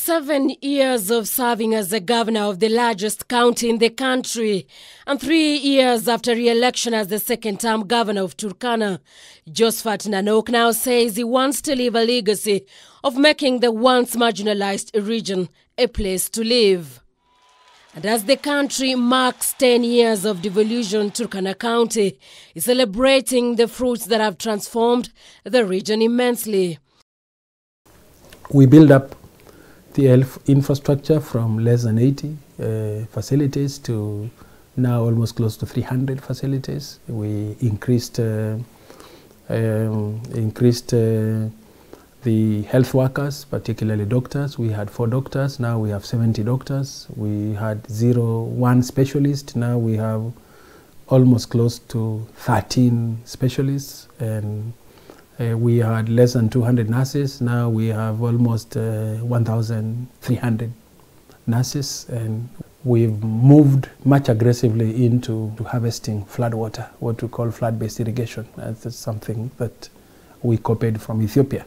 7 years of serving as the governor of the largest county in the country, and 3 years after re-election as the second-term governor of Turkana, Josephat Nanok now says he wants to leave a legacy of making the once marginalized region a place to live. And as the country marks 10 years of devolution, Turkana County is celebrating the fruits that have transformed the region immensely. We build up the health infrastructure from less than 80 facilities to now almost close to 300 facilities. We increased the health workers, particularly doctors. We had 4 doctors, now we have 70 doctors. We had 1 specialist, now we have almost close to 13 specialists. And we had less than 200 nurses, now we have almost 1,300 nurses. And we've moved much aggressively into harvesting flood water, what we call flood-based irrigation. That's something that we copied from Ethiopia,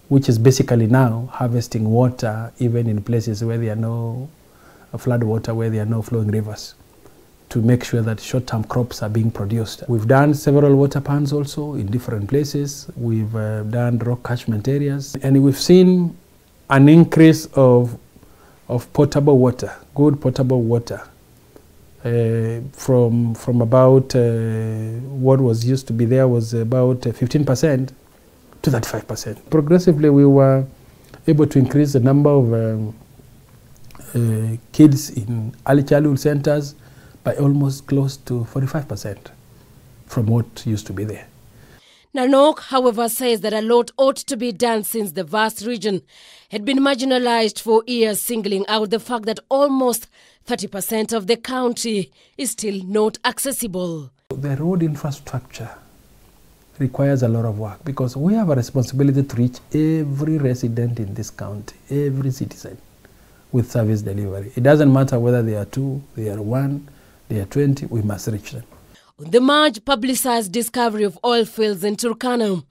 which is basically now harvesting water even in places where there are no flood water, where there are no flowing rivers, to make sure that short-term crops are being produced. We've done several water ponds also in different places. We've done rock catchment areas, and we've seen an increase of potable water, good potable water, from about what was used to be there was about 15% to 35%. Progressively, we were able to increase the number of kids in early childhood centers by almost close to 45% from what used to be there. Nanok, however, says that a lot ought to be done since the vast region had been marginalized for years, singling out the fact that almost 30% of the county is still not accessible. The road infrastructure requires a lot of work because we have a responsibility to reach every resident in this county, every citizen, with service delivery. It doesn't matter whether they are 2, they are 1, they are 20, we must reach them. On the much-publicized discovery of oil fields in Turkana,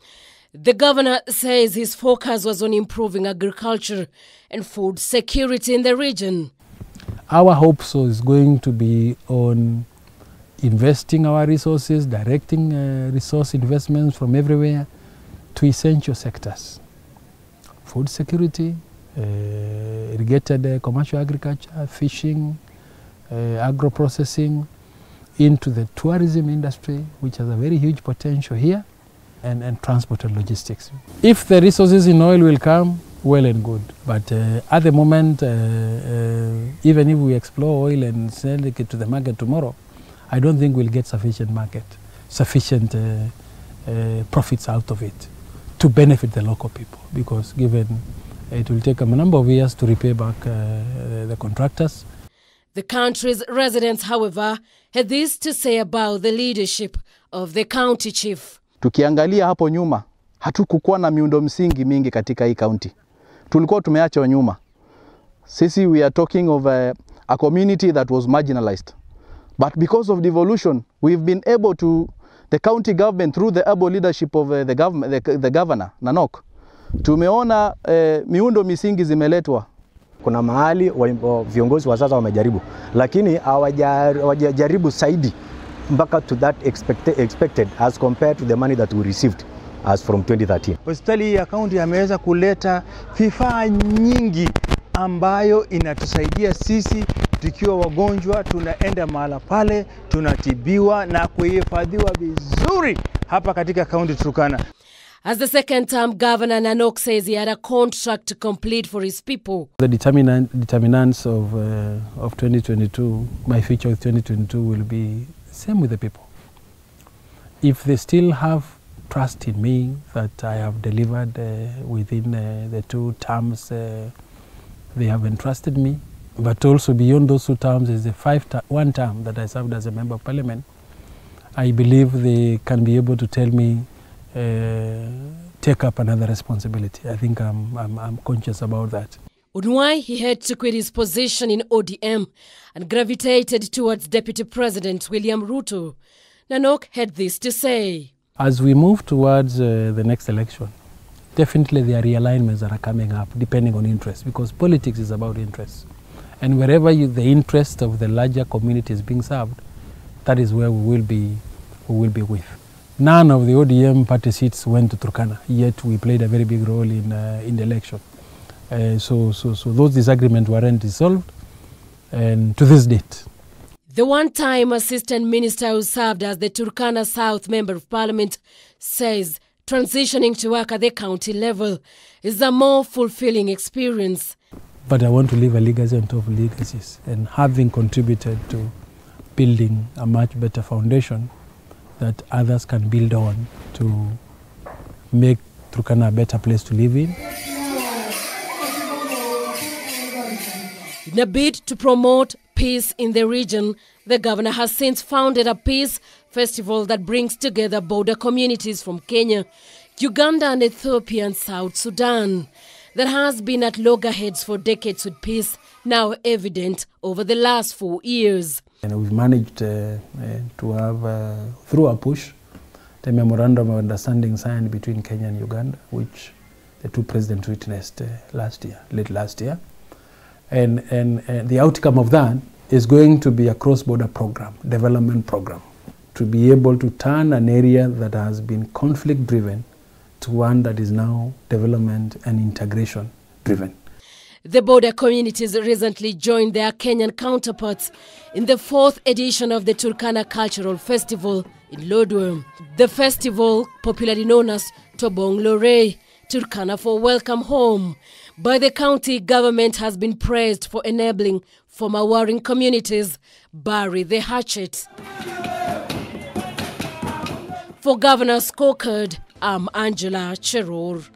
the governor says his focus was on improving agriculture and food security in the region. Our hope is going to be on investing our resources, directing resource investments from everywhere to essential sectors. Food security, irrigated commercial agriculture, fishing, agro-processing, into the tourism industry, which has a very huge potential here, and transport and logistics. If the resources in oil will come, well and good. But at the moment, even if we explore oil and sell it to the market tomorrow, I don't think we'll get sufficient profits out of it to benefit the local people, because given it will take a number of years to repay back the contractors. The country's residents, however, had this to say about the leadership of the county chief. Tukiangalia hapo nyuma, hatukukuwa na miundo msingi mingi katika hii county. Tulikuwa tumeacha nyuma. Sisi, we are talking of a community that was marginalized. But because of devolution, we've been able to, the county government, through the able leadership of the governor, Nanok, tumeona miundo misingi zimeletwa. Kuna mahali viongozi wa sasa wamejaribu, lakini hawajajaribu zaidi mpaka to that expected as compared to the money that we received as from 2013. Hospitali ya kaunti ameweza kuleta vifaa nyingi ambayo inatusaidia sisi tukiwa wagonjwa, tunaenda mahala pale, tunatibiwa na kuhifadhiwa vizuri hapa katika kaunti Turkana. As the second-term governor, Nanok says he had a contract to complete for his people. The determinants of 2022, my future with 2022 will be same with the people. If they still have trust in me that I have delivered within the 2 terms they have entrusted me, but also beyond those 2 terms is the 1 term that I served as a member of parliament, I believe they can be able to tell me take up another responsibility. I think I'm conscious about that. On why he had to quit his position in ODM and gravitated towards Deputy President William Ruto, Nanok had this to say. As we move towards the next election, definitely there are realignments that are coming up depending on interest, because politics is about interest. And wherever the interest of the larger community is being served, that is where we will be with. None of the ODM party seats went to Turkana, yet we played a very big role in the election. So those disagreements weren't resolved, and to this date. The one-time assistant minister who served as the Turkana South Member of Parliament says transitioning to work at the county level is a more fulfilling experience. But I want to leave a legacy on top of legacies, and having contributed to building a much better foundation that others can build on to make Turkana a better place to live in. In a bid to promote peace in the region, the governor has since founded a peace festival that brings together border communities from Kenya, Uganda and Ethiopia and South Sudan, that has been at loggerheads for decades, with peace now evident over the last 4 years. And we've managed to have, through a push, the memorandum of understanding signed between Kenya and Uganda, which the two presidents witnessed late last year. And the outcome of that is going to be a cross-border program, development program, to be able to turn an area that has been conflict-driven to one that is now development and integration-driven. The border communities recently joined their Kenyan counterparts in the 4th edition of the Turkana Cultural Festival in Lodwar. The festival, popularly known as Tobong Lore, Turkana for Welcome Home, by the county government, has been praised for enabling former warring communities bury the hatchet. For Governor Scorecard, I'm Angela Cheror.